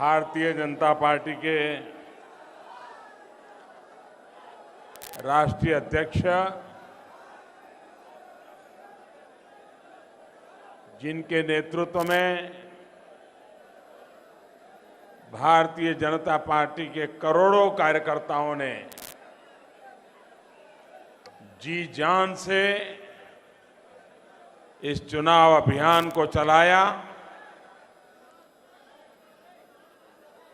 Bharatiya Janata party के राष्ट्रीय अध्यक्ष जिनके नेतृत्व में भारतीय जनता पार्टी के करोड़ों कार्यकर्ताओं ने जी जान से इस चुनाव अभियान को चलाया,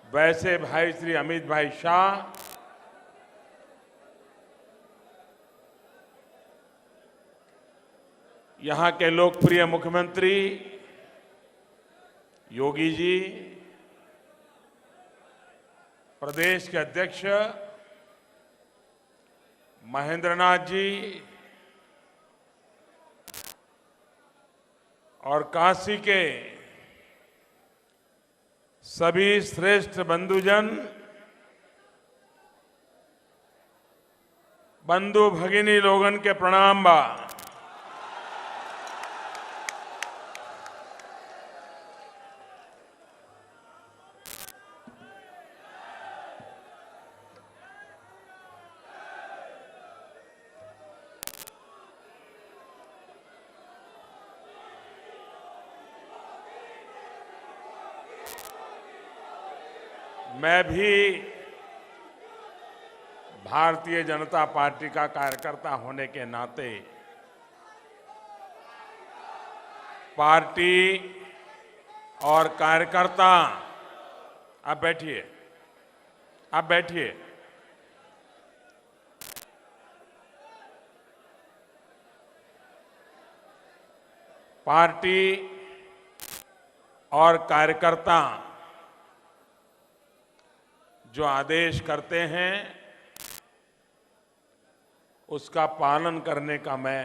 वैसे भाई श्री अमित भाई शाह यहां के लोकप्रिय मुख्यमंत्री योगी जी, प्रदेश के अध्यक्ष महेंद्र नाथ जी और काशी के सभी श्रेष्ठ बंधुजन, बंधु भगिनी लोगन के प्रणाम बा। मैं भी भारतीय जनता पार्टी का कार्यकर्ता होने के नाते पार्टी और कार्यकर्ता, आप बैठिए, आप बैठिए। पार्टी और कार्यकर्ता जो आदेश करते हैं उसका पालन करने का मैं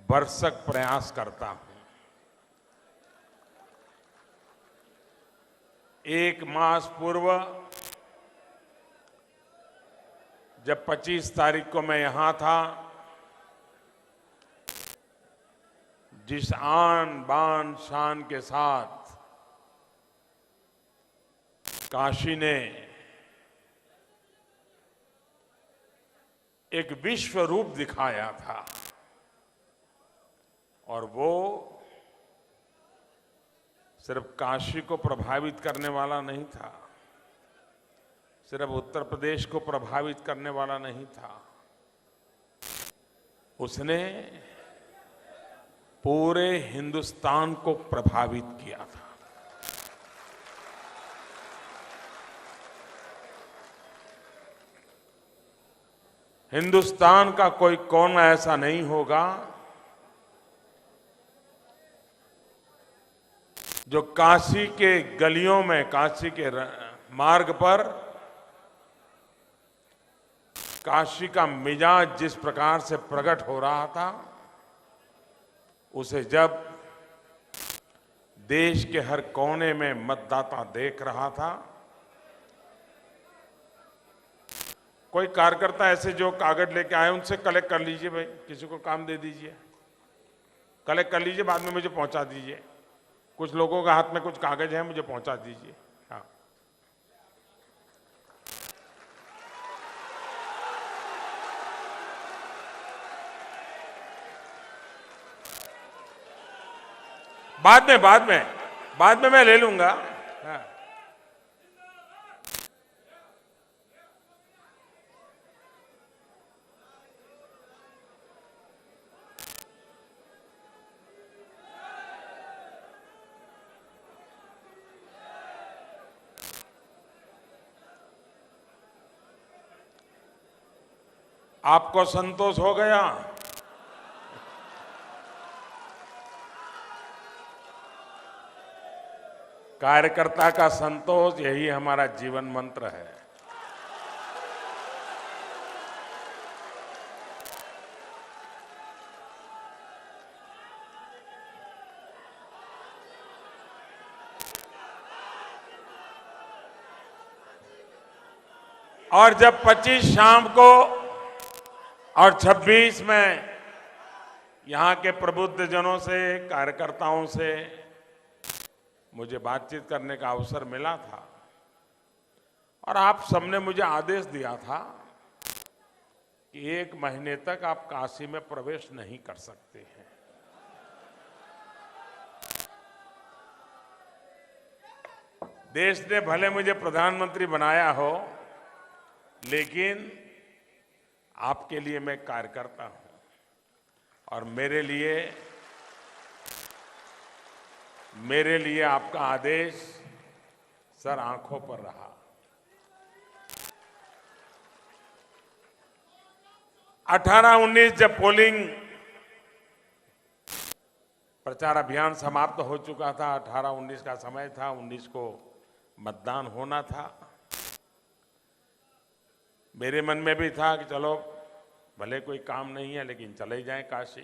भरसक प्रयास करता हूं। एक मास पूर्व जब 25 तारीख को मैं यहां था, जिस आन बान शान के साथ काशी ने एक विश्व रूप दिखाया था, और वो सिर्फ काशी को प्रभावित करने वाला नहीं था, सिर्फ उत्तर प्रदेश को प्रभावित करने वाला नहीं था, उसने पूरे हिंदुस्तान को प्रभावित किया था। हिंदुस्तान का कोई कोना ऐसा नहीं होगा जो काशी के गलियों में, काशी के मार्ग पर काशी का मिजाज जिस प्रकार से प्रकट हो रहा था, उसे जब देश के हर कोने में मतदाता देख रहा था। कोई कार्यकर्ता ऐसे जो कागज लेके आए उनसे कलेक्ट कर लीजिए, भाई किसी को काम दे दीजिए, कलेक्ट कर लीजिए, बाद में मुझे पहुंचा दीजिए। कुछ लोगों के हाथ में कुछ कागज है, मुझे पहुंचा दीजिए। हाँ, बाद में मैं ले लूंगा। हाँ। आपको संतोष हो गया? कार्यकर्ता का संतोष, यही हमारा जीवन मंत्र है। और जब 25 शाम को और 26 में यहां के प्रबुद्ध जनों से, कार्यकर्ताओं से मुझे बातचीत करने का अवसर मिला था और आप सबने मुझे आदेश दिया था कि 1 महीने तक आप काशी में प्रवेश नहीं कर सकते हैं। देश ने भले मुझे प्रधानमंत्री बनाया हो, लेकिन आपके लिए मैं कार्य करता हूं और मेरे लिए आपका आदेश सर आंखों पर रहा। 18-19 जब पोलिंग प्रचार अभियान समाप्त हो चुका था, 18-19 का समय था, 19 को मतदान होना था। मेरे मन में भी था कि चलो भले कोई काम नहीं है लेकिन चले जाएं काशी।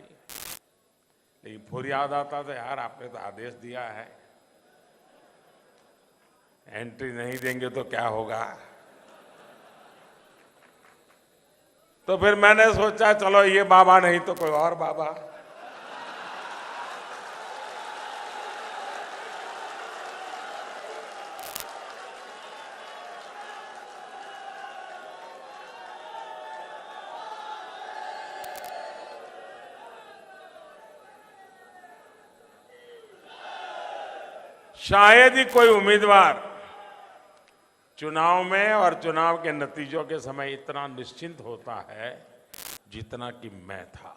लेकिन फिर याद आता था, यार आपने तो आदेश दिया है, एंट्री नहीं देंगे तो क्या होगा। तो फिर मैंने सोचा चलो ये बाबा नहीं तो कोई और बाबा। शायद ही कोई उम्मीदवार चुनाव में और चुनाव के नतीजों के समय इतना निश्चिंत होता है जितना कि मैं था।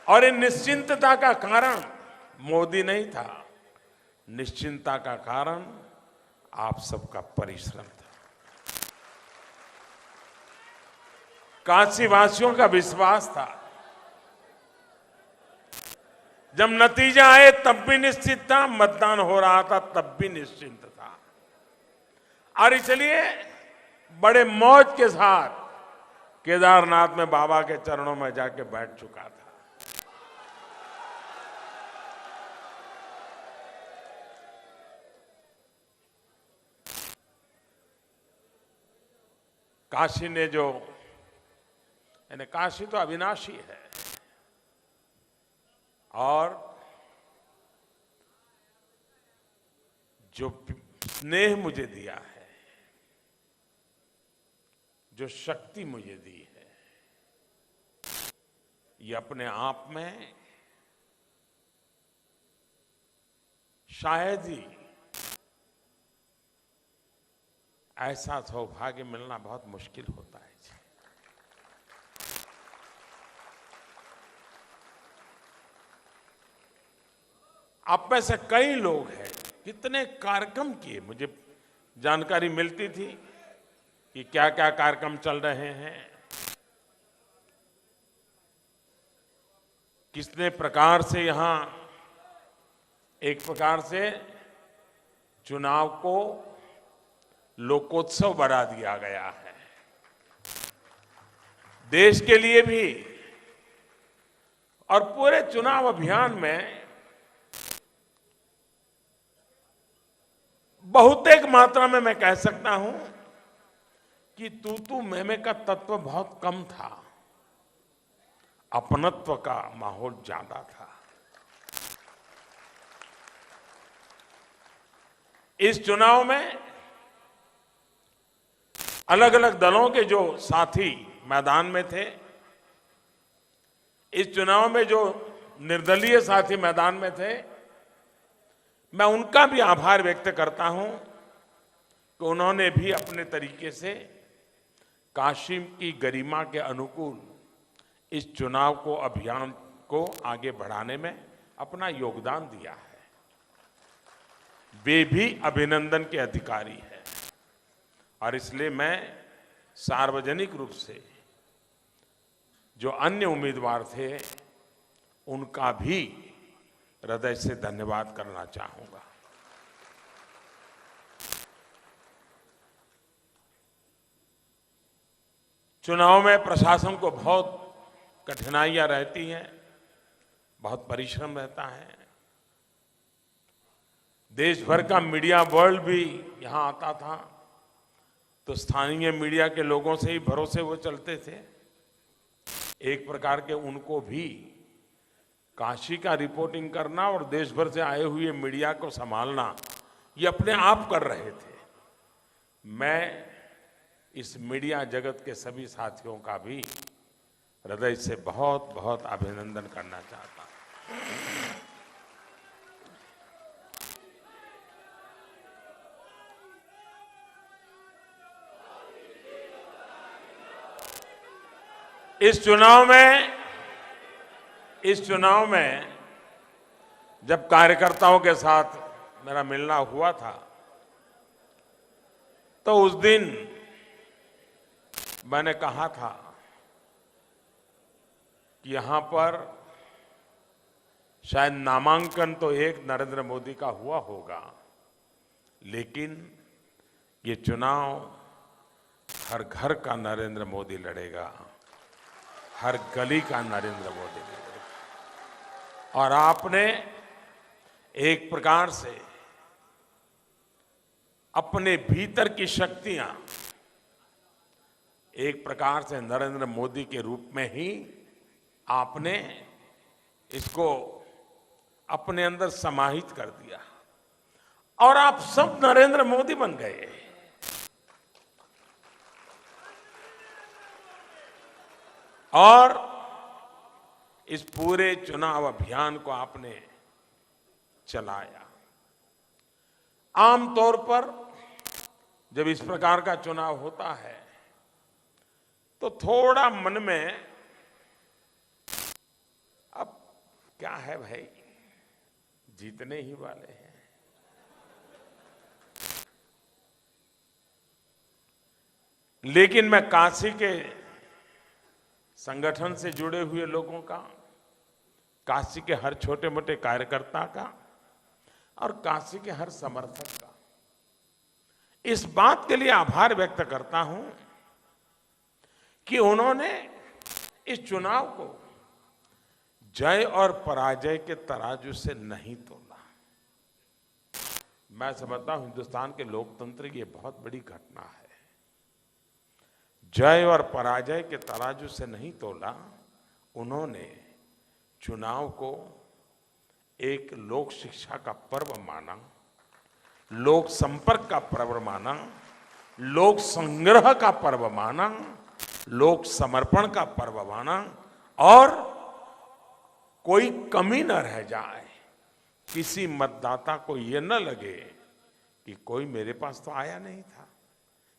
और इन निश्चिंतता का कारण मोदी नहीं था, निश्चिंतता का कारण आप सबका परिश्रम था। काशी वासियों का विश्वास था। जब नतीजा आए तब भी निश्चित था, मतदान हो रहा था तब भी निश्चिंत था। और इसलिए बड़े मौज के साथ केदारनाथ में बाबा के चरणों में जाके बैठ चुका था। काशी ने जो, यानी काशी तो अविनाशी है और जो स्नेह मुझे दिया है, जो शक्ति मुझे दी है, ये अपने आप में शायद ही ऐसा सौभाग्य मिलना बहुत मुश्किल होता है। आप में से कई लोग हैं, कितने कार्यक्रम किए, मुझे जानकारी मिलती थी कि क्या क्या कार्यक्रम चल रहे हैं, कितने प्रकार से यहां एक प्रकार से चुनाव को लोकोत्सव बना दिया गया है। देश के लिए भी और पूरे चुनाव अभियान में बहुतेक मात्रा में मैं कह सकता हूं कि तू मैं का तत्व बहुत कम था, अपनत्व का माहौल ज्यादा था। इस चुनाव में अलग अलग दलों के जो साथी मैदान में थे, इस चुनाव में जो निर्दलीय साथी मैदान में थे, मैं उनका भी आभार व्यक्त करता हूं कि उन्होंने भी अपने तरीके से काशी की गरिमा के अनुकूल इस चुनाव को, अभियान को आगे बढ़ाने में अपना योगदान दिया है। वे भी अभिनंदन के अधिकारी हैं और इसलिए मैं सार्वजनिक रूप से जो अन्य उम्मीदवार थे उनका भी हृदय से धन्यवाद करना चाहूंगा। चुनाव में प्रशासन को बहुत कठिनाइयां रहती हैं, बहुत परिश्रम रहता है। देश भर का मीडिया वर्ल्ड भी यहां आता था तो स्थानीय मीडिया के लोगों से ही भरोसे वो चलते थे। एक प्रकार के उनको भी काशी का रिपोर्टिंग करना और देश भर से आए हुए मीडिया को संभालना, ये अपने आप कर रहे थे। मैं इस मीडिया जगत के सभी साथियों का भी हृदय से बहुत बहुत अभिनंदन करना चाहता हूं। इस चुनाव में जब कार्यकर्ताओं के साथ मेरा मिलना हुआ था, तो उस दिन मैंने कहा था कि यहां पर शायद नामांकन तो एक नरेंद्र मोदी का हुआ होगा, लेकिन ये चुनाव हर घर का नरेंद्र मोदी लड़ेगा, हर गली का नरेंद्र मोदी लड़ेगा। और आपने एक प्रकार से अपने भीतर की शक्तियां एक प्रकार से नरेंद्र मोदी के रूप में ही आपने इसको अपने अंदर समाहित कर दिया और आप सब नरेंद्र मोदी बन गए। और इस पूरे चुनाव अभियान को आपने चलाया। आमतौर पर जब इस प्रकार का चुनाव होता है तो थोड़ा मन में अब क्या है भाई, जीतने ही वाले हैं। लेकिन मैं काशी के संगठन से जुड़े हुए लोगों का, काशी के हर छोटे मोटे कार्यकर्ता का और काशी के हर समर्थक का इस बात के लिए आभार व्यक्त करता हूं कि उन्होंने इस चुनाव को जय और पराजय के तराजू से नहीं तोला। मैं समझता हूं हिंदुस्तान के लोकतंत्र की ये बहुत बड़ी घटना है। जय और पराजय के तराजू से नहीं तोला, उन्होंने चुनाव को एक लोक शिक्षा का पर्व माना, लोक संपर्क का पर्व माना, लोक संग्रह का पर्व माना, लोक समर्पण का पर्व माना और कोई कमी न रह जाए, किसी मतदाता को ये न लगे कि कोई मेरे पास तो आया नहीं था,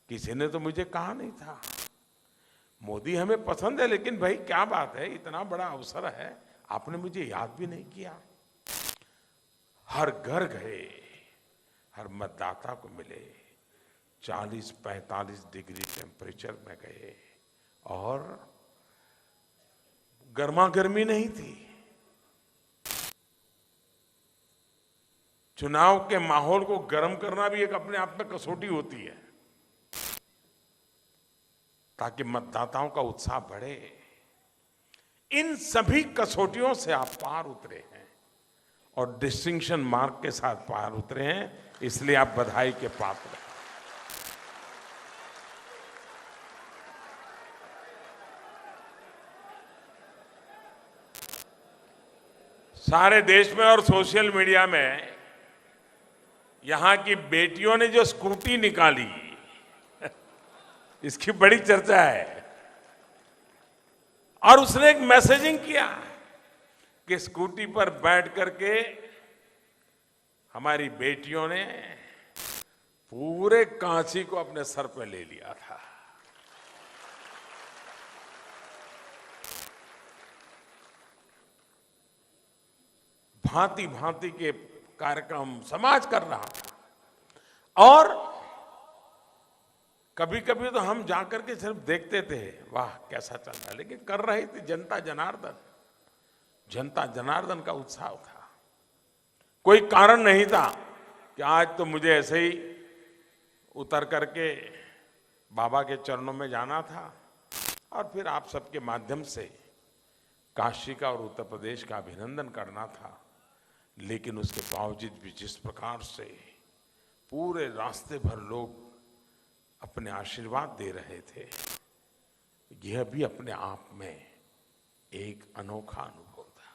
किसी ने तो मुझे कहा नहीं था। मोदी हमें पसंद है, लेकिन भाई क्या बात है, इतना बड़ा अवसर है, आपने मुझे याद भी नहीं किया। हर घर गए, हर मतदाता को मिले, 40-45 डिग्री टेम्परेचर में गए और गर्मा गर्मी नहीं थी। चुनाव के माहौल को गर्म करना भी एक अपने आप में कसौटी होती है, ताकि मतदाताओं का उत्साह बढ़े। इन सभी कसौटियों से आप पार उतरे हैं और डिस्टिंक्शन मार्क के साथ पार उतरे हैं, इसलिए आप बधाई के पात्र हैं। सारे देश में और सोशल मीडिया में यहां की बेटियों ने जो स्कूटी निकाली, इसकी बड़ी चर्चा है। और उसने एक मैसेजिंग किया कि स्कूटी पर बैठ करके हमारी बेटियों ने पूरे काशी को अपने सर पर ले लिया था। भांति भांति के कार्यक्रम समाज कर रहा था और कभी कभी तो हम जाकर के सिर्फ देखते थे, वाह कैसा चल रहा है, लेकिन कर रही थी जनता जनार्दन। जनता जनार्दन का उत्साह था। कोई कारण नहीं था कि आज तो मुझे ऐसे ही उतर करके बाबा के चरणों में जाना था और फिर आप सबके माध्यम से काशी का और उत्तर प्रदेश का अभिनंदन करना था। लेकिन उसके बावजूद भी जिस प्रकार से पूरे रास्ते भर लोग अपने आशीर्वाद दे रहे थे, यह भी अपने आप में एक अनोखा अनुभव था।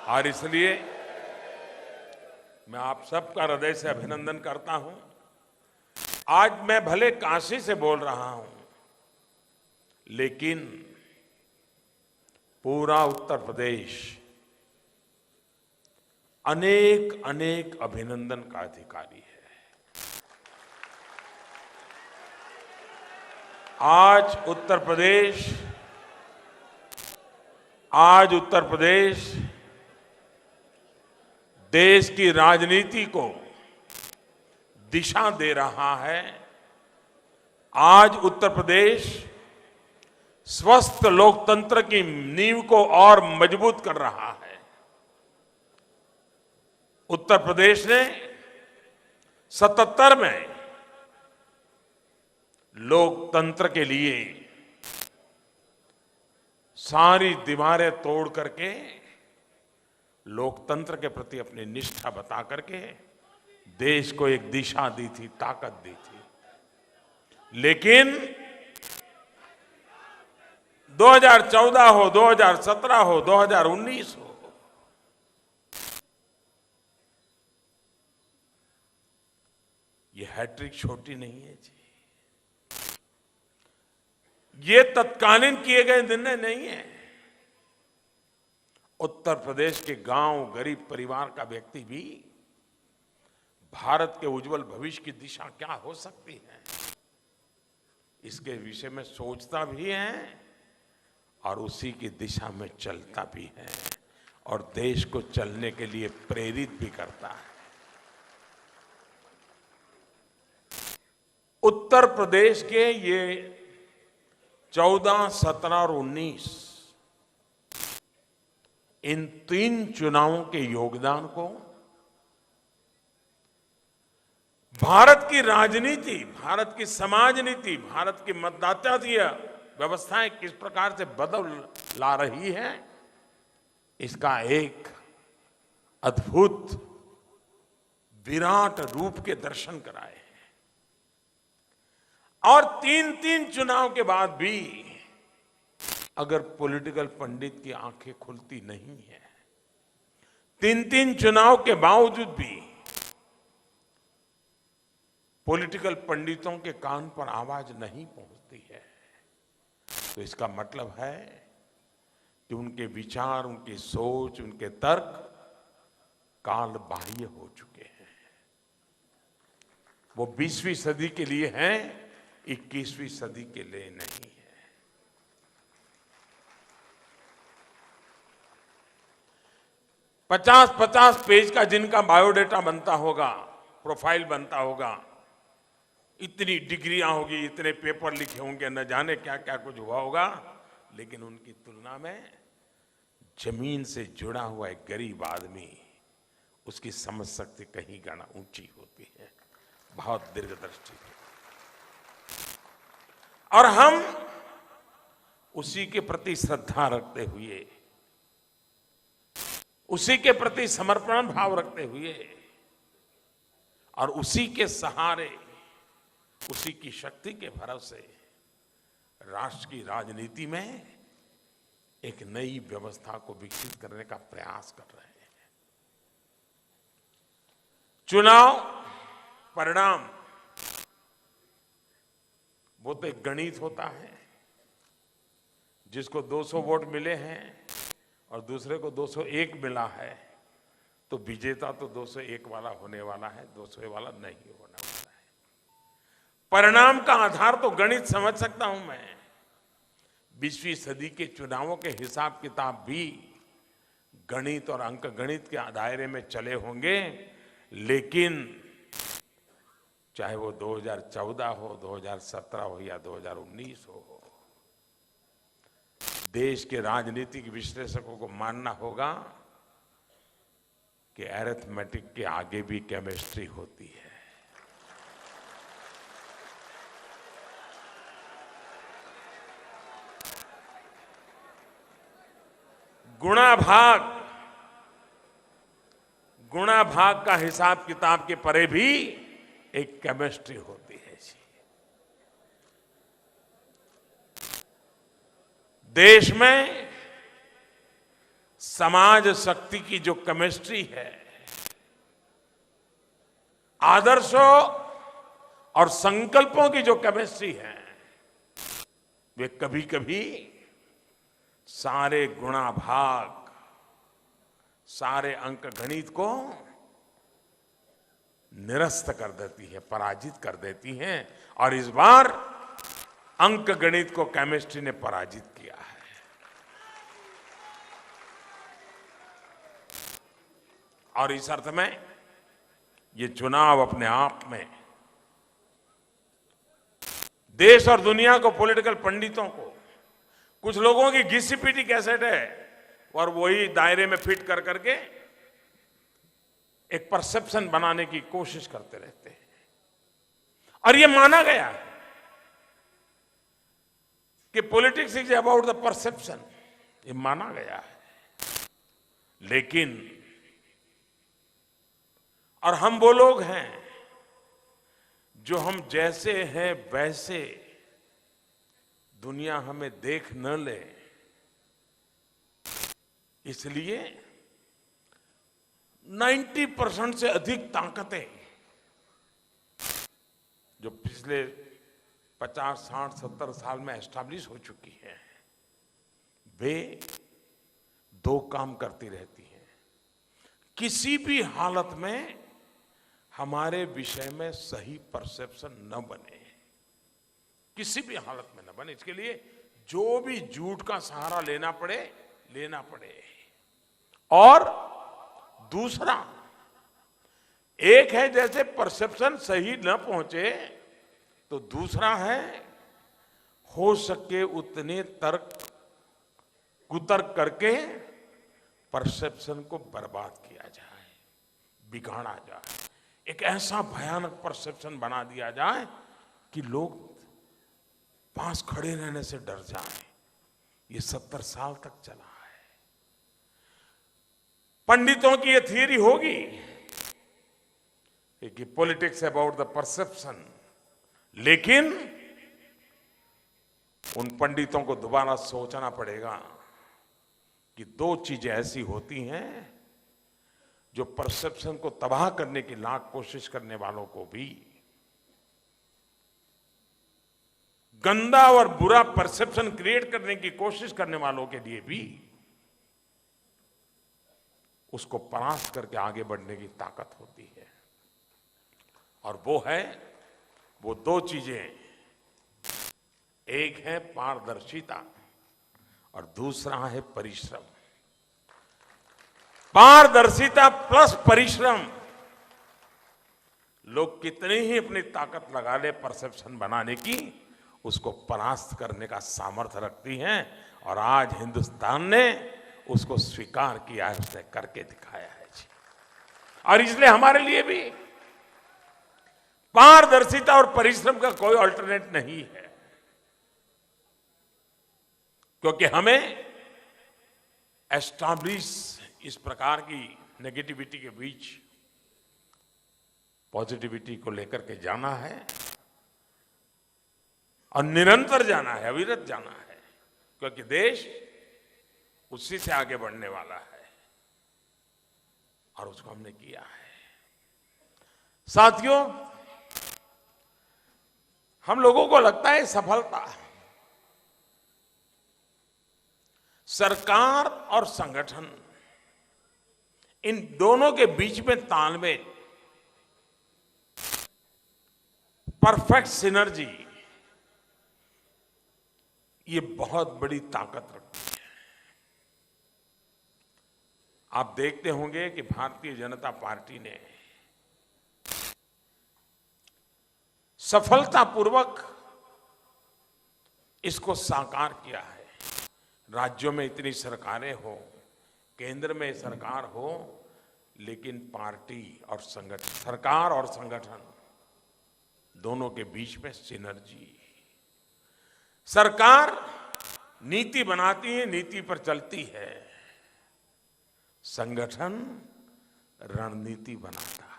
और इसलिए मैं आप सबका हृदय से अभिनंदन करता हूं। आज मैं भले काशी से बोल रहा हूं, लेकिन पूरा उत्तर प्रदेश अनेक अनेक अभिनंदन का अधिकारी है। आज उत्तर प्रदेश देश की राजनीति को दिशा दे रहा है। आज उत्तर प्रदेश स्वस्थ लोकतंत्र की नींव को और मजबूत कर रहा है। उत्तर प्रदेश ने 77 में लोकतंत्र के लिए सारी दीवारें तोड़ करके लोकतंत्र के प्रति अपनी निष्ठा बता करके देश को एक दिशा दी थी, ताकत दी थी। लेकिन 2014 हो, 2017 हो, 2019 हो, ये हैट्रिक छोटी नहीं है जी। ये तत्कालीन किए गए निर्णय नहीं है। उत्तर प्रदेश के गांव, गरीब परिवार का व्यक्ति भी भारत के उज्जवल भविष्य की दिशा क्या हो सकती है, इसके विषय में सोचता भी है और उसी की दिशा में चलता भी है और देश को चलने के लिए प्रेरित भी करता है। उत्तर प्रदेश के ये 14, 17 और 19 इन 3 चुनावों के योगदान को भारत की राजनीति, भारत की समाज नीति, भारत की मतदाताकीय व्यवस्थाएं किस प्रकार से बदल ला रही है, इसका एक अद्भुत विराट रूप के दर्शन कराए हैं। और 3 चुनाव के बाद भी अगर पॉलिटिकल पंडित की आंखें खुलती नहीं है, 3 चुनाव के बावजूद भी पॉलिटिकल पंडितों के कान पर आवाज नहीं पहुंचती है, तो इसका मतलब है कि उनके विचार, उनकी सोच, उनके तर्क काल बाह्य हो चुके हैं। वो 20वीं सदी के लिए हैं, 21वीं सदी के लिए नहीं है। पचास पेज का जिनका बायोडेटा बनता होगा, प्रोफाइल बनता होगा, इतनी डिग्रियां होगी, इतने पेपर लिखे होंगे, न जाने क्या क्या कुछ हुआ होगा, लेकिन उनकी तुलना में जमीन से जुड़ा हुआ एक गरीब आदमी, उसकी समझ शक्ति कहीं गना ऊंची होती है, बहुत दीर्घदृष्टि है। और हम उसी के प्रति श्रद्धा रखते हुए, उसी के प्रति समर्पण भाव रखते हुए और उसी के सहारे, उसी की शक्ति के भरोसे राष्ट्र की राजनीति में एक नई व्यवस्था को विकसित करने का प्रयास कर रहे हैं। चुनाव परिणाम वो तो एक गणित होता है। जिसको 200 वोट मिले हैं और दूसरे को 201 मिला है, तो विजेता तो 201 वाला होने वाला है, 200 वाला नहीं होने वाला है। परिणाम का आधार तो गणित समझ सकता हूं मैं। 20वीं सदी के चुनावों के हिसाब किताब भी गणित और अंक गणित के दायरे में चले होंगे, लेकिन चाहे वो 2014 हो, 2017 हो या 2019 हो, देश के राजनीतिक विश्लेषकों को मानना होगा कि अरिथमेटिक के आगे भी केमिस्ट्री होती है। गुणा भाग का हिसाब किताब के परे भी एक केमिस्ट्री होती है जी। देश में समाज शक्ति की जो केमिस्ट्री है, आदर्शों और संकल्पों की जो केमिस्ट्री है, वे कभी कभी सारे गुणा भाग, सारे अंक गणित को निरस्त कर देती है, पराजित कर देती हैं। और इस बार अंक गणित को केमिस्ट्री ने पराजित किया है। और इस अर्थ में ये चुनाव अपने आप में देश और दुनिया को, पॉलिटिकल पंडितों को, कुछ लोगों की घिसी पीटी कैसेट है और वही दायरे में फिट कर करके एक परसेप्शन बनाने की कोशिश करते रहते हैं। और ये माना गया है कि politics is about the perception, ये माना गया है। लेकिन और हम वो लोग हैं जो हम जैसे हैं वैसे दुनिया हमें देख न ले, इसलिए 90% से अधिक ताकतें जो पिछले 50, 60, 70 साल में एस्टैब्लिश हो चुकी हैं, वे दो काम करती रहती हैं। किसी भी हालत में हमारे विषय में सही परसेप्शन न बने, किसी भी हालत में न बने, इसके लिए जो भी झूठ का सहारा लेना पड़े, लेना पड़े। और दूसरा, एक है जैसे परसेप्शन सही न पहुंचे, तो दूसरा है हो सके उतने तर्क कुतर्क करके परसेप्शन को बर्बाद किया जाए, बिगाड़ा जाए, एक ऐसा भयानक परसेप्शन बना दिया जाए कि लोग पास खड़े रहने से डर जाएं। ये 70 साल तक चला है। पंडितों की ये थियरी होगी कि पॉलिटिक्स अबाउट द परसेप्शन, लेकिन उन पंडितों को दोबारा सोचना पड़ेगा कि दो चीजें ऐसी होती हैं जो परसेप्शन को तबाह करने की लाख कोशिश करने वालों को भी, गंदा और बुरा परसेप्शन क्रिएट करने की कोशिश करने वालों के लिए भी उसको परास्त करके आगे बढ़ने की ताकत होती है। और वो दो चीजें, एक है पारदर्शिता और दूसरा है परिश्रम। पारदर्शिता प्लस परिश्रम, लोग कितनी ही अपनी ताकत लगा ले परसेप्शन बनाने की, उसको परास्त करने का सामर्थ्य रखती हैं। और आज हिंदुस्तान ने उसको स्वीकार किया है, उसने करके दिखाया है जी। और इसलिए हमारे लिए भी पारदर्शिता और परिश्रम का कोई अल्टरनेट नहीं है, क्योंकि हमें एस्टैब्लिश इस प्रकार की नेगेटिविटी के बीच पॉजिटिविटी को लेकर के जाना है और निरंतर जाना है, अविरत जाना है, क्योंकि देश उसी से आगे बढ़ने वाला है और उसको हमने किया है। साथियों, हम लोगों को लगता है सफलता सरकार और संगठन, इन दोनों के बीच में तालमेल, परफेक्ट सिनर्जी, ये बहुत बड़ी ताकत रखती है। आप देखते होंगे कि भारतीय जनता पार्टी ने सफलतापूर्वक इसको साकार किया है। राज्यों में इतनी सरकारें हो, केंद्र में सरकार हो, लेकिन पार्टी और संगठन, सरकार और संगठन दोनों के बीच में सिनर्जी। सरकार नीति बनाती है, नीति पर चलती है, संगठन रणनीति बनाता है।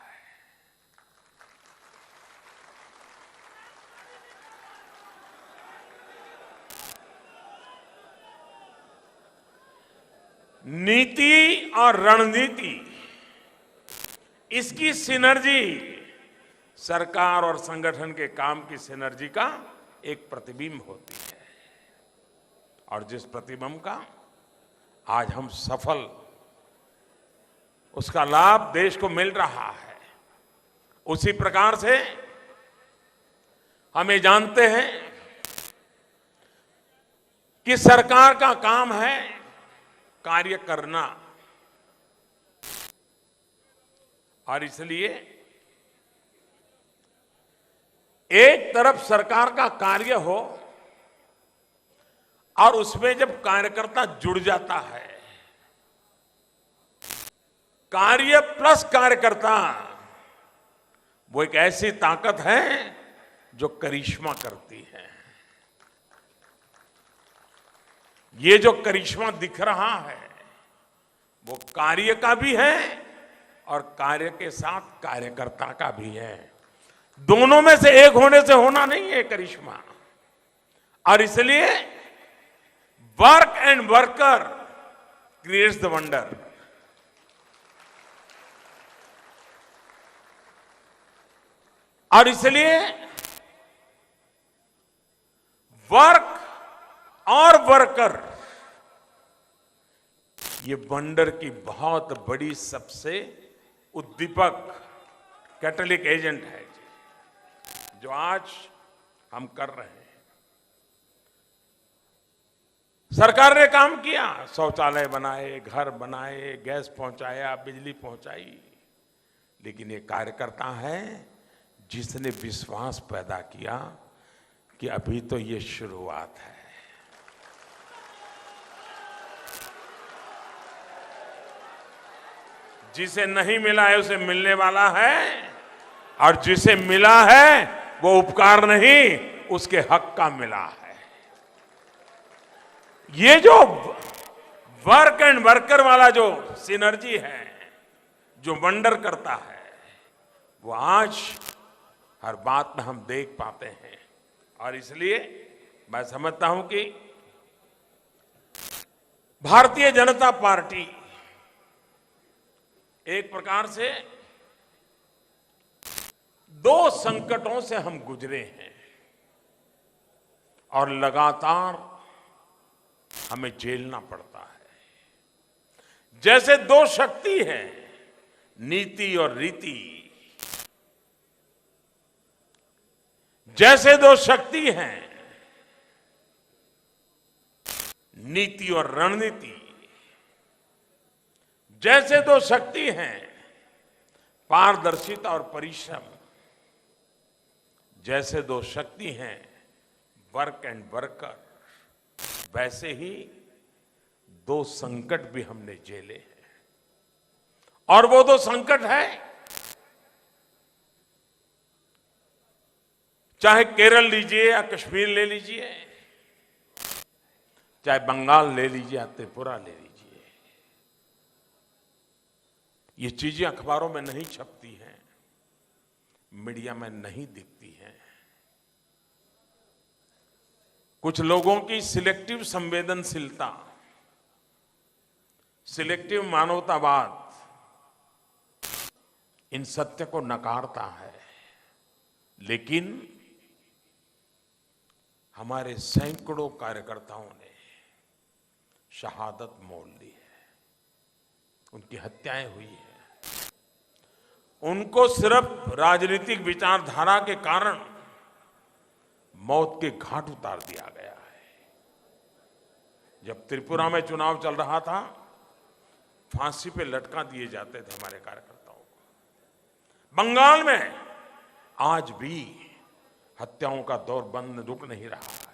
नीति और रणनीति, इसकी सिनर्जी सरकार और संगठन के काम की सिनर्जी का एक प्रतिबिंब होती है। और जिस प्रतिबिंब का आज हम सफल, उसका लाभ देश को मिल रहा है। उसी प्रकार से हम ये जानते हैं कि सरकार का काम है कार्य करना, और इसलिए एक तरफ सरकार का कार्य हो और उसमें जब कार्यकर्ता जुड़ जाता है, कार्य प्लस कार्यकर्ता, वो एक ऐसी ताकत है जो करिश्मा करती है। ये जो करिश्मा दिख रहा है वो कार्य का भी है और कार्य के साथ कार्यकर्ता का भी है। दोनों में से एक होने से होना नहीं है करिश्मा। और इसलिए work and worker creates the wonder. और इसलिए वर्क और वर्कर, ये वंडर की बहुत बड़ी सबसे उद्दीपक कैटलिक एजेंट है जो आज हम कर रहे हैं। सरकार ने काम किया, शौचालय बनाए, घर बनाए, गैस पहुंचाया, बिजली पहुंचाई, लेकिन ये कार्यकर्ता है जिसने विश्वास पैदा किया कि अभी तो ये शुरुआत है। जिसे नहीं मिला है उसे मिलने वाला है, और जिसे मिला है वो उपकार नहीं उसके हक का मिला है। ये जो वर्क एंड वर्कर वाला जो सिनर्जी है, जो वंडर करता है, वो आज हर बात में हम देख पाते हैं। और इसलिए मैं समझता हूं कि भारतीय जनता पार्टी एक प्रकार से दो संकटों से हम गुजरे हैं और लगातार हमें झेलना पड़ता है। जैसे दो शक्ति है, नीति और रीति, जैसे दो शक्ति हैं, नीति और रणनीति, जैसे दो शक्ति हैं, पारदर्शिता और परिश्रम, जैसे दो शक्ति हैं, वर्क एंड वर्कर, वैसे ही दो संकट भी हमने झेले हैं। और वो दो संकट है, चाहे केरल लीजिए या कश्मीर ले लीजिए, चाहे बंगाल ले लीजिए या त्रिपुरा ले लीजिए। ये चीजें अखबारों में नहीं छपती हैं, मीडिया में नहीं दिखती हैं। कुछ लोगों की सिलेक्टिव संवेदनशीलता, सिलेक्टिव मानवतावाद इन सत्य को नकारता है, लेकिन हमारे सैकड़ों कार्यकर्ताओं ने शहादत मोल ली है, उनकी हत्याएं हुई हैं। उनको सिर्फ राजनीतिक विचारधारा के कारण मौत के घाट उतार दिया गया है। जब त्रिपुरा में चुनाव चल रहा था, फांसी पे लटका दिए जाते थे हमारे कार्यकर्ताओं को। बंगाल में आज भी हत्याओं का दौर बंद रुक नहीं रहा है।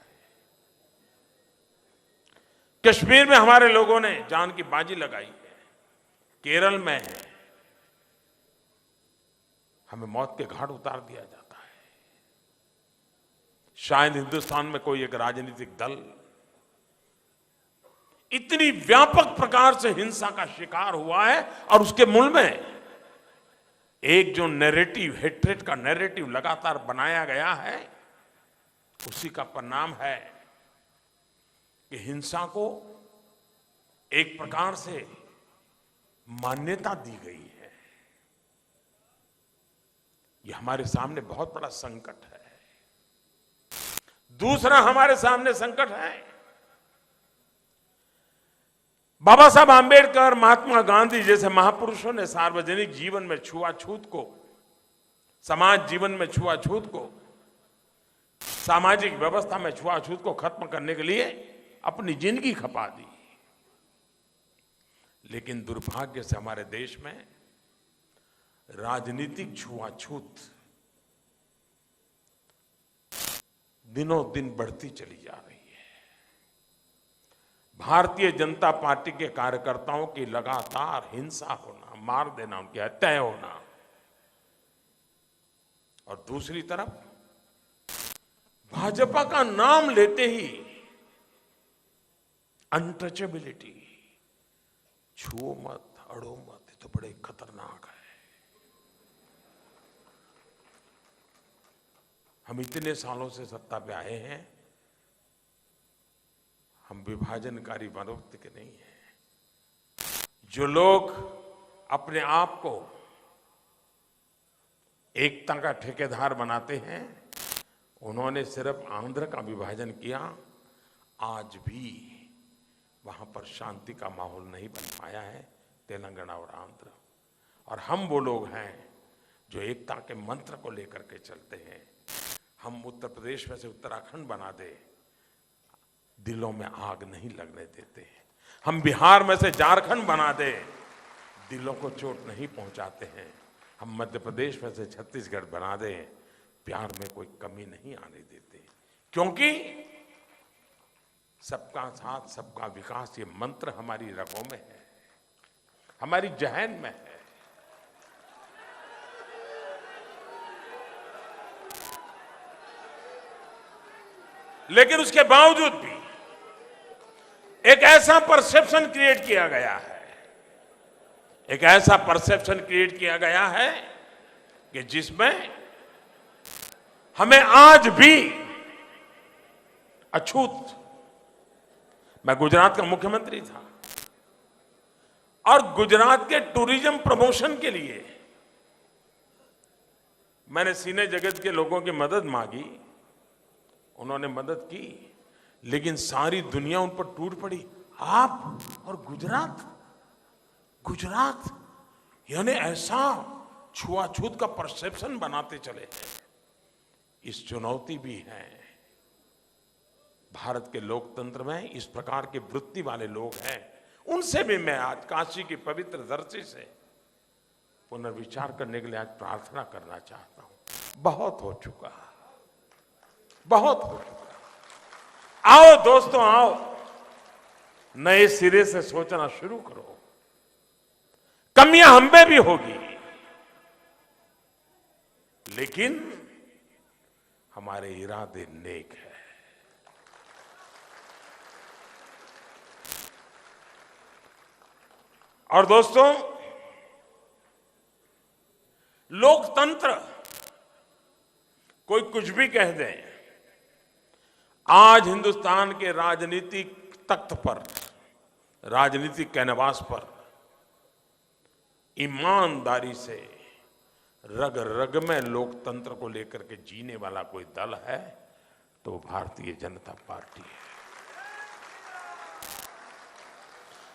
कश्मीर में हमारे लोगों ने जान की बाजी लगाई है। केरल में हमें मौत के घाट उतार दिया जाता है। शायद हिंदुस्तान में कोई एक राजनीतिक दल इतनी व्यापक प्रकार से हिंसा का शिकार हुआ है और उसके मूल में एक जो नैरेटिव, हेट्रेट का नैरेटिव लगातार बनाया गया है, उसी का परिणाम है कि हिंसा को एक प्रकार से मान्यता दी गई है। यह हमारे सामने बहुत बड़ा संकट है। दूसरा हमारे सामने संकट है, बाबा साहब आंबेडकर, महात्मा गांधी जैसे महापुरुषों ने सार्वजनिक जीवन में छुआछूत को, समाज जीवन में छुआछूत को, सामाजिक व्यवस्था में छुआछूत को खत्म करने के लिए अपनी जिंदगी खपा दी। लेकिन दुर्भाग्य से हमारे देश में राजनीतिक छुआछूत दिनों दिन बढ़ती चली जा रही है। भारतीय जनता पार्टी के कार्यकर्ताओं की लगातार हिंसा होना, मार देना, उनकी हत्याएं होना, और दूसरी तरफ भाजपा का नाम लेते ही अनटचेबिलिटी, छुओ मत, अड़ो मत, ये तो बड़े खतरनाक है। हम इतने सालों से सत्ता पे आए हैं, हम विभाजनकारी मनोवृत्ति के नहीं हैं। जो लोग अपने आप को एकता का ठेकेदार बनाते हैं, उन्होंने सिर्फ आंध्र का विभाजन किया, आज भी वहां पर शांति का माहौल नहीं बन पाया है, तेलंगाना और आंध्र। और हम वो लोग हैं जो एकता के मंत्र को लेकर के चलते हैं। हम उत्तर प्रदेश में से उत्तराखंड बना दे, दिलों में आग नहीं लगने देते हैं। हम बिहार में से झारखंड बना दे, दिलों को चोट नहीं पहुंचाते हैं। हम मध्य प्रदेश में से छत्तीसगढ़ बना दे, प्यार में कोई कमी नहीं आने देते, क्योंकि सबका साथ सबका विकास ये मंत्र हमारी रगों में है, हमारी जहन में है। लेकिन उसके बावजूद भी एक ऐसा परसेप्शन क्रिएट किया गया है, एक ऐसा परसेप्शन क्रिएट किया गया है कि जिसमें हमें आज भी अछूत, मैं गुजरात का मुख्यमंत्री था और गुजरात के टूरिज्म प्रमोशन के लिए मैंने सिने जगत के लोगों की मदद मांगी, उन्होंने मदद की, लेकिन सारी दुनिया उन पर टूट पड़ी। आप और गुजरात, गुजरात यानी ऐसा छुआछूत का परसेप्शन बनाते चले हैं। इस चुनौती भी है। भारत के लोकतंत्र में इस प्रकार के वृत्ति वाले लोग हैं, उनसे भी मैं आज काशी की पवित्र धरती से पुनर्विचार करने के लिए आज प्रार्थना करना चाहता हूं। बहुत हो चुका, बहुत हो चुका। आओ दोस्तों, आओ, नए सिरे से सोचना शुरू करो। कमियां हम में भी होगी, लेकिन हमारे इरादे नेक है। और दोस्तों, लोकतंत्र कोई कुछ भी कह दे, आज हिंदुस्तान के राजनीतिक तख्त पर, राजनीतिक कैनवास पर ईमानदारी से रग रग में लोकतंत्र को लेकर के जीने वाला कोई दल है तो भारतीय जनता पार्टी है।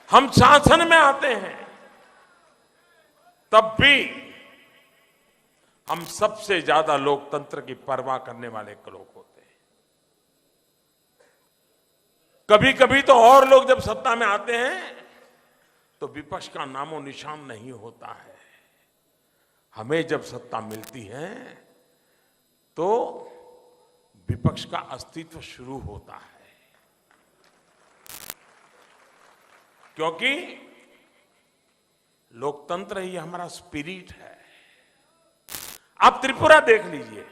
हम शासन में आते हैं तब भी हम सबसे ज्यादा लोकतंत्र की परवाह करने वाले लोग होते हैं। कभी कभी तो और लोग जब सत्ता में आते हैं तो विपक्ष का नामो निशान नहीं होता है। हमें जब सत्ता मिलती है तो विपक्ष का अस्तित्व शुरू होता है, क्योंकि लोकतंत्र ही हमारा स्पिरिट है। आप त्रिपुरा देख लीजिए।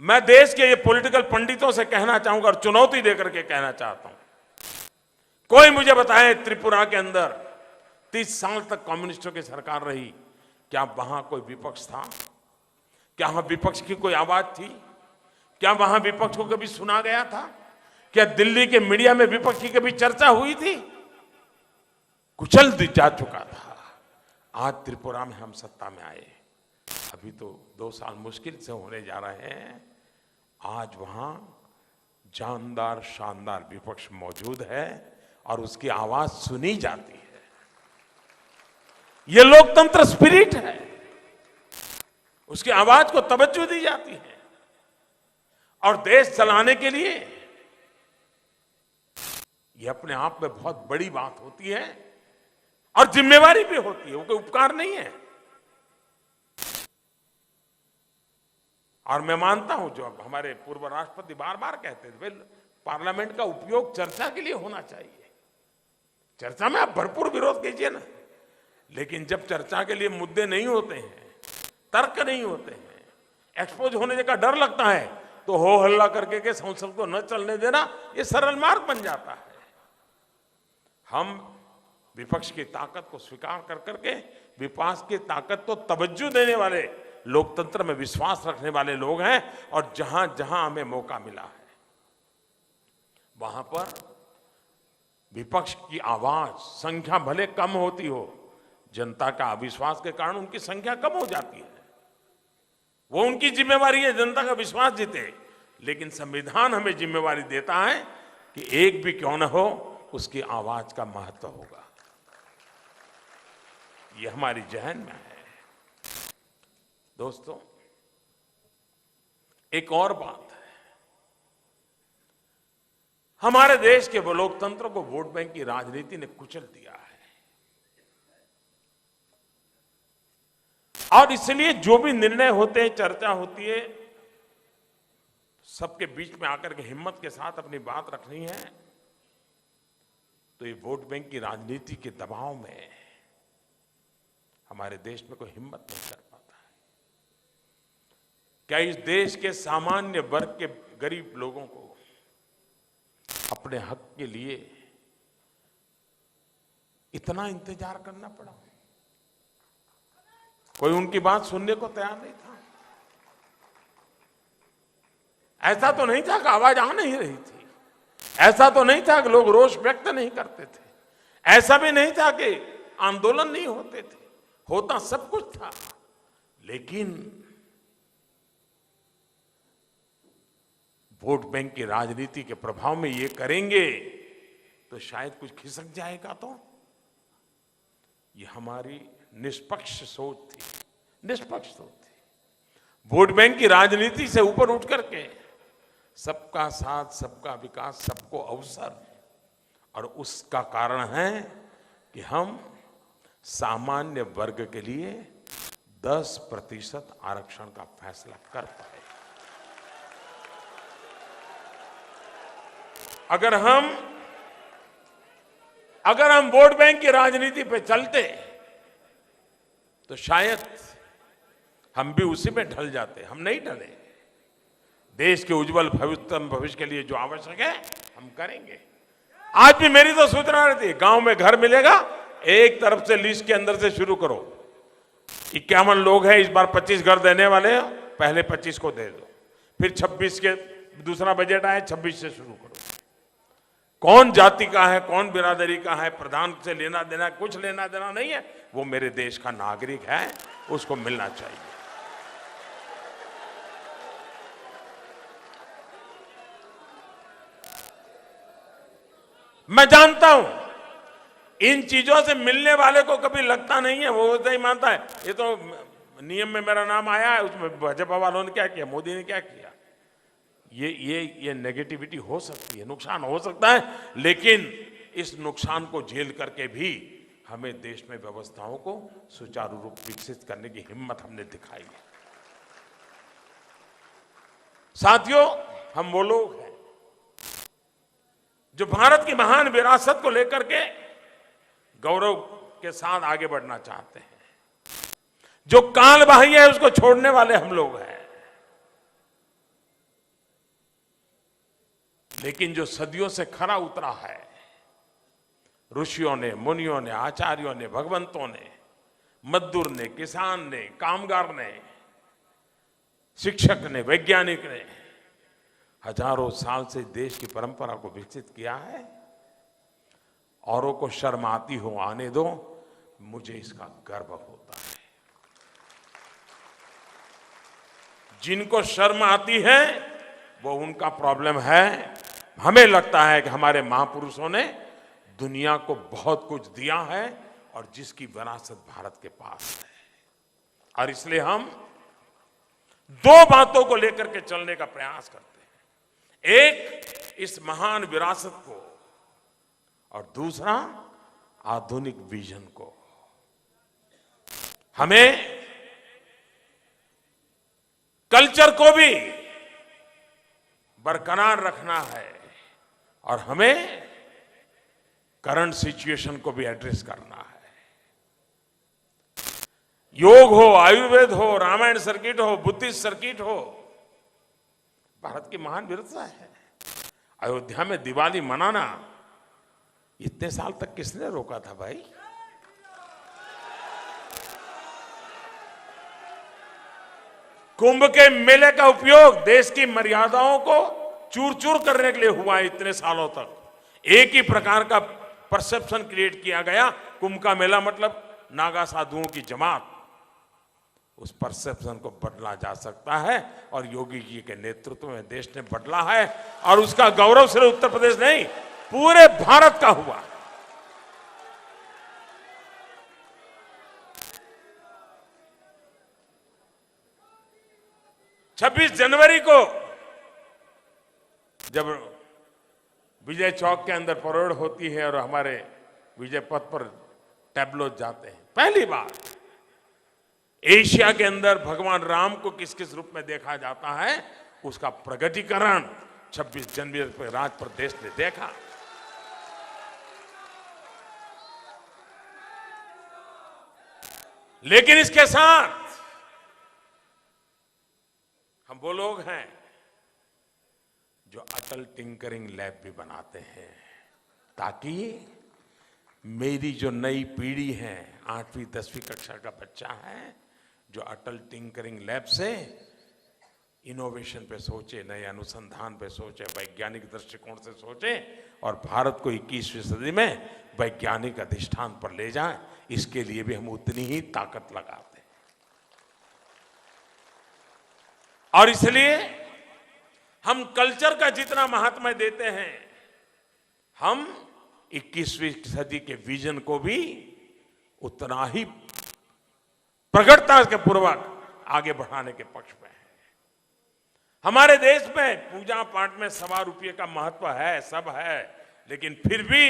मैं देश के ये पॉलिटिकल पंडितों से कहना चाहूंगा और चुनौती देकर के कहना चाहता हूं, कोई मुझे बताए त्रिपुरा के अंदर 30 साल तक कम्युनिस्टों की सरकार रही, क्या वहां कोई विपक्ष था? क्या वहां विपक्ष की कोई आवाज थी? क्या वहां विपक्ष को कभी सुना गया था? क्या दिल्ली के मीडिया में विपक्ष की कभी चर्चा हुई थी? कुचल जा चुका था। आज त्रिपुरा में हम सत्ता में आए, अभी तो 2 साल मुश्किल से होने जा रहे हैं। आज वहां जानदार शानदार विपक्ष मौजूद है और उसकी आवाज सुनी जाती है। ये लोकतंत्र स्पिरिट है, उसकी आवाज को तवज्जो दी जाती है। और देश चलाने के लिए ये अपने आप में बहुत बड़ी बात होती है और जिम्मेवारी भी होती है, वो कोई उपकार नहीं है। और मैं मानता हूं, जो हमारे पूर्व राष्ट्रपति बार बार कहते थे, पार्लियामेंट का उपयोग चर्चा के लिए होना चाहिए। चर्चा में आप भरपूर विरोध कीजिए ना, लेकिन जब चर्चा के लिए मुद्दे नहीं होते हैं, तर्क नहीं होते हैं, एक्सपोज होने का डर लगता है, तो हो हल्ला करके के संसद को न चलने देना, ये सरल मार्ग बन जाता है। हम विपक्ष की ताकत को स्वीकार कर करके विपक्ष की ताकत तो तवज्जो देने वाले, लोकतंत्र में विश्वास रखने वाले लोग हैं। और जहां जहां हमें मौका मिला है, वहां पर विपक्ष की आवाज, संख्या भले कम होती हो, जनता का अविश्वास के कारण उनकी संख्या कम हो जाती है, वो उनकी जिम्मेवारी है जनता का विश्वास जीते। लेकिन संविधान हमें जिम्मेवारी देता है कि एक भी क्यों न हो, उसकी आवाज का महत्व होगा। ये हमारी जहन में है। दोस्तों, एक और बात है, हमारे देश के लोकतंत्र को वोट बैंक की राजनीति ने कुचल दिया है। और इसलिए जो भी निर्णय होते हैं, चर्चा होती है, सबके बीच में आकर के हिम्मत के साथ अपनी बात रखनी है, तो ये वोट बैंक की राजनीति के दबाव में हमारे देश में कोई हिम्मत नहीं कर पाता है। क्या इस देश के सामान्य वर्ग के गरीब लोगों को अपने हक के लिए इतना इंतजार करना पड़ा? कोई उनकी बात सुनने को तैयार नहीं था। ऐसा तो नहीं था कि आवाज आ नहीं रही थी, ऐसा तो नहीं था कि लोग रोष व्यक्त नहीं करते थे, ऐसा भी नहीं था कि आंदोलन नहीं होते थे, होता सब कुछ था। लेकिन वोट बैंक की राजनीति के प्रभाव में ये करेंगे तो शायद कुछ खिसक जाएगा। तो ये हमारी निष्पक्ष सोच थी, निष्पक्ष सोच थी। वोट बैंक की राजनीति से ऊपर उठ करके सबका साथ, सबका विकास, सबको अवसर, और उसका कारण है कि हम सामान्य वर्ग के लिए 10% आरक्षण का फैसला कर पाए। अगर हम वोट बैंक की राजनीति पे चलते तो शायद हम भी उसी में ढल जाते। हम नहीं ढले। देश के उज्जवल भविष्य के लिए जो आवश्यक है हम करेंगे। आज भी मेरी तो सूचना रहती है, गांव में घर मिलेगा, एक तरफ से लिस्ट के अंदर से शुरू करो। 51 लोग हैं, इस बार 25 घर देने वाले हो, पहले 25 को दे दो, फिर 26 के दूसरा बजट आए, 26 से शुरू करो। कौन जाति का है, कौन बिरादरी का है, प्रधान से लेना देना, कुछ लेना देना नहीं है। वो मेरे देश का नागरिक है, उसको मिलना चाहिए। मैं जानता हूं इन चीजों से मिलने वाले को कभी लगता नहीं है, वो ऐसा ही मानता है ये तो नियम में मेरा नाम आया है, उसमें भाजपा वालों ने क्या किया, मोदी ने क्या किया। ये नेगेटिविटी हो सकती है, नुकसान हो सकता है, लेकिन इस नुकसान को झेल करके भी हमें देश में व्यवस्थाओं को सुचारू रूप विकसित करने की हिम्मत हमने दिखाई है। साथियों, हम वो लोग हैं जो भारत की महान विरासत को लेकर के गौरव के साथ आगे बढ़ना चाहते हैं। जो कालबाह्य है उसको छोड़ने वाले हम लोग हैं। लेकिन जो सदियों से खरा उतरा है, ऋषियों ने, मुनियों ने, आचार्यों ने, भगवंतों ने, मजदूर ने, किसान ने, कामगार ने, शिक्षक ने, वैज्ञानिक ने हजारों साल से देश की परंपरा को विकसित किया है। औरों को शर्म आती हो आने दो, मुझे इसका गर्व होता है। जिनको शर्म आती है वो उनका प्रॉब्लम है। हमें लगता है कि हमारे महापुरुषों ने दुनिया को बहुत कुछ दिया है और जिसकी विरासत भारत के पास है, और इसलिए हम दो बातों को लेकर के चलने का प्रयास करते हैं। एक, इस महान विरासत को, और दूसरा, आधुनिक विजन को। हमें कल्चर को भी बरकरार रखना है और हमें करंट सिचुएशन को भी एड्रेस करना है। योग हो, आयुर्वेद हो, रामायण सर्किट हो, बुद्धिस्ट सर्किट हो, भारत की महान विरासत है। अयोध्या में दिवाली मनाना इतने साल तक किसने रोका था भाई? कुंभ के मेले का उपयोग देश की मर्यादाओं को चूर चूर करने के लिए हुआ है। इतने सालों तक एक ही प्रकार का परसेप्शन क्रिएट किया गया, कुंभ का मेला मतलब नागा साधुओं की जमात। उस परसेप्शन को बदला जा सकता है और योगी जी के नेतृत्व में देश ने बदला है, और उसका गौरव सिर्फ उत्तर प्रदेश नहीं, पूरे भारत का हुआ। छब्बीस जनवरी को जब विजय चौक के अंदर परेड होती है और हमारे विजय पथ पर टैब्लो जाते हैं, पहली बार एशिया के अंदर भगवान राम को किस किस रूप में देखा जाता है, उसका प्रगटीकरण 26 जनवरी पर राज प्रदेश ने देखा। लेकिन इसके साथ हम वो लोग हैं जो अटल टिंकरिंग लैब भी बनाते हैं, ताकि मेरी जो नई पीढ़ी है, 8वीं 10वीं कक्षा का बच्चा है, जो अटल टिंकरिंग लैब से इनोवेशन पे सोचे, नए अनुसंधान पे सोचे, वैज्ञानिक दृष्टिकोण से सोचे और भारत को 21वीं सदी में वैज्ञानिक अधिष्ठान पर ले जाए, इसके लिए भी हम उतनी ही ताकत लगाते हैं। और इसलिए हम कल्चर का जितना महत्व देते हैं, हम 21वीं सदी के विजन को भी उतना ही प्रगटता के पूर्वक आगे बढ़ाने के पक्ष में है। हमारे देश में पूजा पाठ में ₹1 का महत्व है, सब है, लेकिन फिर भी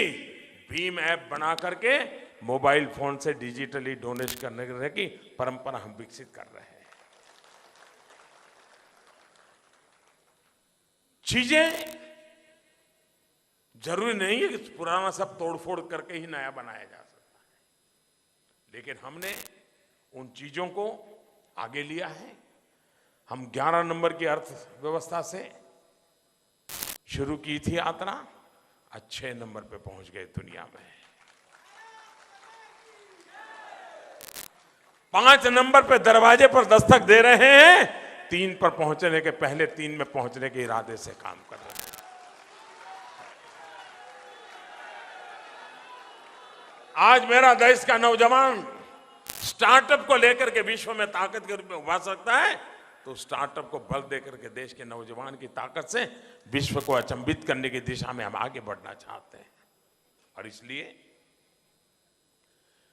भीम ऐप बना करके मोबाइल फोन से डिजिटली डोनेट करने की परंपरा हम विकसित कर रहे हैं। चीजें जरूरी नहीं है कि पुराना सब तोड़फोड़ करके ही नया बनाया जा सकता है, लेकिन हमने उन चीजों को आगे लिया है। हम 11 नंबर की अर्थव्यवस्था से शुरू की थी यात्रा, आज 6 नंबर पे पहुंच गए दुनिया में। 5 नंबर पे दरवाजे पर दस्तक दे रहे हैं, 3 पर पहुंचने के पहले 3 में पहुंचने के इरादे से काम कर रहे हैं। आज मेरा देश का नौजवान स्टार्टअप को लेकर के विश्व में ताकत के रूप में उभर सकता है, तो स्टार्टअप को बल देकर के देश के नौजवान की ताकत से विश्व को अचंभित करने की दिशा में हम आगे बढ़ना चाहते हैं। और इसलिए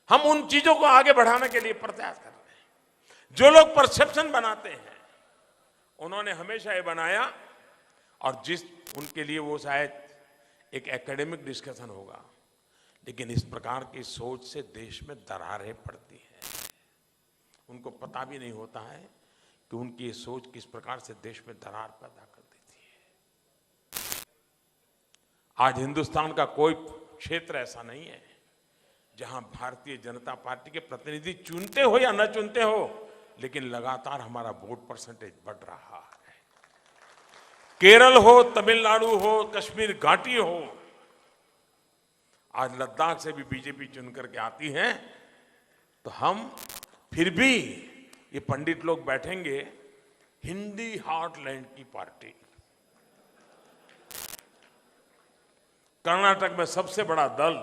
हम उन चीजों को आगे बढ़ाने के लिए प्रयास कर रहे हैं। जो लोग परसेप्शन बनाते हैं, उन्होंने हमेशा ये बनाया, और जिस उनके लिए वो शायद एक एकेडमिक डिस्कशन होगा, लेकिन इस प्रकार की सोच से देश में दरारें पड़ती हैं। उनको पता भी नहीं होता है कि उनकी ये सोच किस प्रकार से देश में दरार पैदा कर देती है। आज हिंदुस्तान का कोई क्षेत्र ऐसा नहीं है जहां भारतीय जनता पार्टी के प्रतिनिधि चुनते हो या न चुनते हो, लेकिन लगातार हमारा वोट परसेंटेज बढ़ रहा है। केरल हो, तमिलनाडु हो, कश्मीर घाटी हो, आज लद्दाख से भी बीजेपी चुन करके आती है, तो हम फिर भी, ये पंडित लोग बैठेंगे, हिंदी हार्टलैंड की पार्टी, कर्नाटक में सबसे बड़ा दल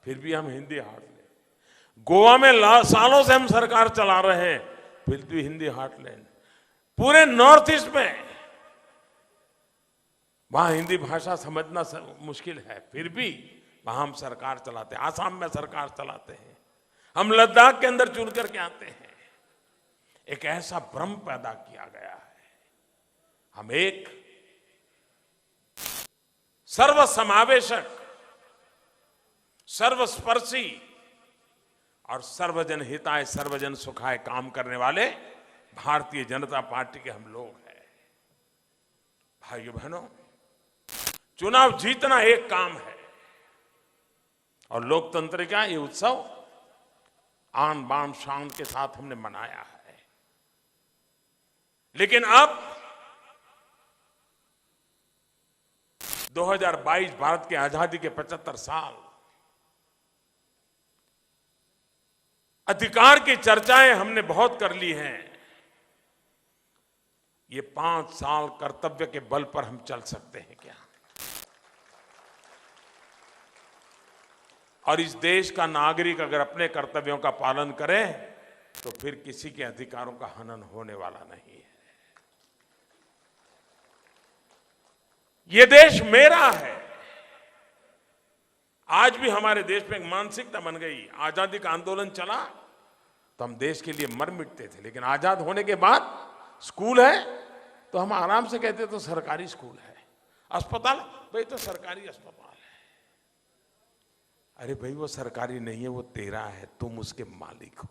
फिर भी हम हिंदी हाट लें। गोवा में सालों से हम सरकार चला रहे हैं, फिर भी हिंदी हाट लें। पूरे नॉर्थ ईस्ट में वहां हिंदी भाषा समझना मुश्किल है, फिर भी वहां हम सरकार चलाते हैं। आसाम में सरकार चलाते हैं, हम लद्दाख के अंदर चुन करके आते हैं। एक ऐसा भ्रम पैदा किया गया है। हम एक सर्वसमावेशक, सर्वस्पर्शी और सर्वजन हिताय सर्वजन सुखाय काम करने वाले भारतीय जनता पार्टी के हम लोग हैं। भाइयों बहनों, चुनाव जीतना एक काम है और लोकतंत्र का ये उत्सव आन बान शान के साथ हमने मनाया है। लेकिन अब 2022 भारत की आजादी के 75 साल, अधिकार की चर्चाएं हमने बहुत कर ली हैं। ये 5 साल कर्तव्य के बल पर हम चल सकते हैं क्या? और इस देश का नागरिक अगर अपने कर्तव्यों का पालन करे तो फिर किसी के अधिकारों का हनन होने वाला नहीं है। ये देश मेरा है। आज भी हमारे देश में एक मानसिकता बन गई। आजादी का आंदोलन चला तो हम देश के लिए मर मिटते थे, लेकिन आजाद होने के बाद स्कूल है तो हम आराम से कहते तो सरकारी स्कूल है, अस्पताल भाई तो सरकारी अस्पताल है। अरे भाई वो सरकारी नहीं है, वो तेरा है, तुम उसके मालिक हो।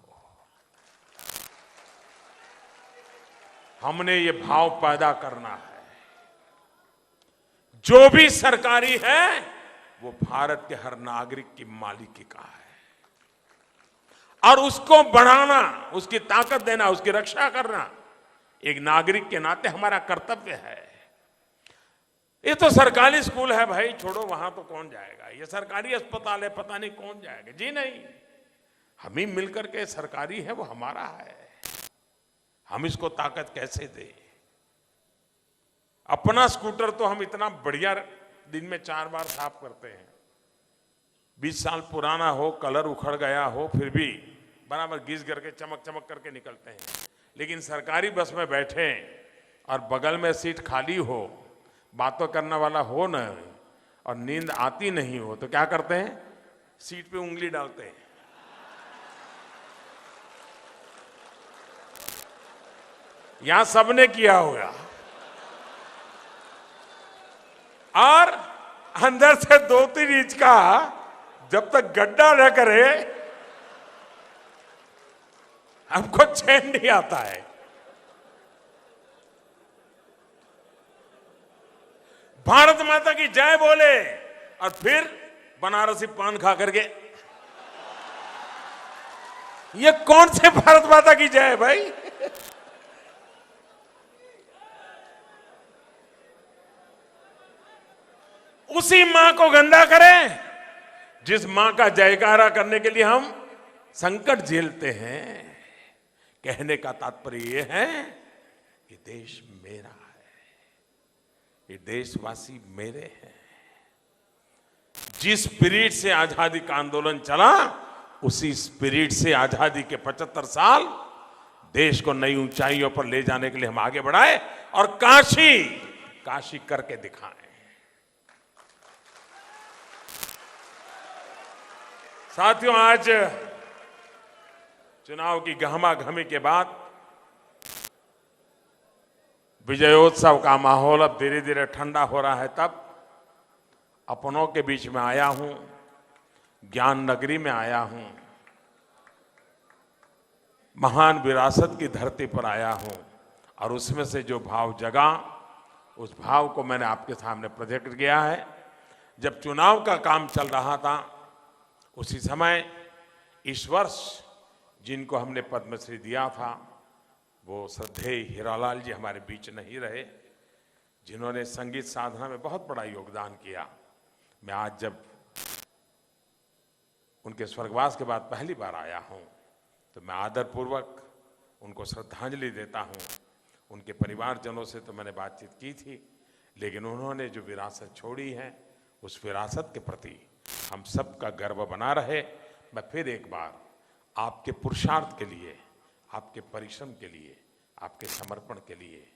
हमने ये भाव पैदा करना है। जो भी सरकारी है वो भारत के हर नागरिक की मालिकी का है और उसको बढ़ाना, उसकी ताकत देना, उसकी रक्षा करना एक नागरिक के नाते हमारा कर्तव्य है। ये तो सरकारी स्कूल है भाई, छोड़ो वहां तो कौन जाएगा। ये सरकारी अस्पताल है, पता नहीं कौन जाएगा। जी नहीं, हम ही मिलकर के सरकारी है वो हमारा है। हम इसको ताकत कैसे दें? अपना स्कूटर तो हम इतना बढ़िया दिन में 4 बार साफ करते हैं। 20 साल पुराना हो, कलर उखड़ गया हो, फिर भी बराबर घिस करके चमक चमक करके निकलते हैं। लेकिन सरकारी बस में बैठे और बगल में सीट खाली हो, बातों करने वाला हो न और नींद आती नहीं हो तो क्या करते हैं? सीट पे उंगली डालते हैं। यहां सबने किया होगा। और अंदर से 2-3 इंच का जब तक गड्ढा न करे हमको चैन नहीं आता है। भारत माता की जय बोले और फिर बनारसी पान खा करके, ये कौन से भारत माता की जय है भाई? उसी मां को गंदा करें जिस मां का जयकारा करने के लिए हम संकट झेलते हैं। कहने का तात्पर्य यह है कि देश मेरा है, ये देशवासी मेरे हैं। जिस स्पिरिट से आजादी का आंदोलन चला उसी स्पिरिट से आजादी के 75 साल देश को नई ऊंचाइयों पर ले जाने के लिए हम आगे बढ़ाए और काशी करके दिखाएं। साथियों, आज चुनाव की गहमागहमी के बाद विजयोत्सव का माहौल अब धीरे धीरे ठंडा हो रहा है, तब अपनों के बीच में आया हूं, ज्ञान नगरी में आया हूं, महान विरासत की धरती पर आया हूं और उसमें से जो भाव जगा उस भाव को मैंने आपके सामने प्रोजेक्ट किया है। जब चुनाव का काम चल रहा था उसी समय इस वर्ष जिनको हमने पद्मश्री दिया था वो श्रद्धेय हीरालाल जी हमारे बीच नहीं रहे, जिन्होंने संगीत साधना में बहुत बड़ा योगदान किया। मैं आज जब उनके स्वर्गवास के बाद पहली बार आया हूं तो मैं आदरपूर्वक उनको श्रद्धांजलि देता हूं। उनके परिवारजनों से तो मैंने बातचीत की थी, लेकिन उन्होंने जो विरासत छोड़ी है उस विरासत के प्रति हम सबका गर्व बना रहे। मैं फिर एक बार आपके पुरुषार्थ के लिए, आपके परिश्रम के लिए, आपके समर्पण के लिए,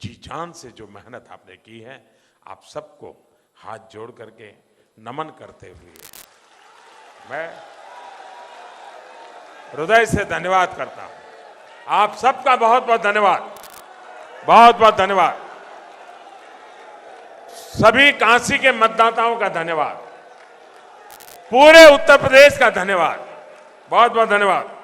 जी जान से जो मेहनत आपने की है, आप सबको हाथ जोड़ करके नमन करते हुए मैं हृदय से धन्यवाद करता हूं। आप सबका बहुत बहुत धन्यवाद, बहुत बहुत धन्यवाद। सभी काशी के मतदाताओं का धन्यवाद, पूरे उत्तर प्रदेश का धन्यवाद, बहुत बहुत धन्यवाद।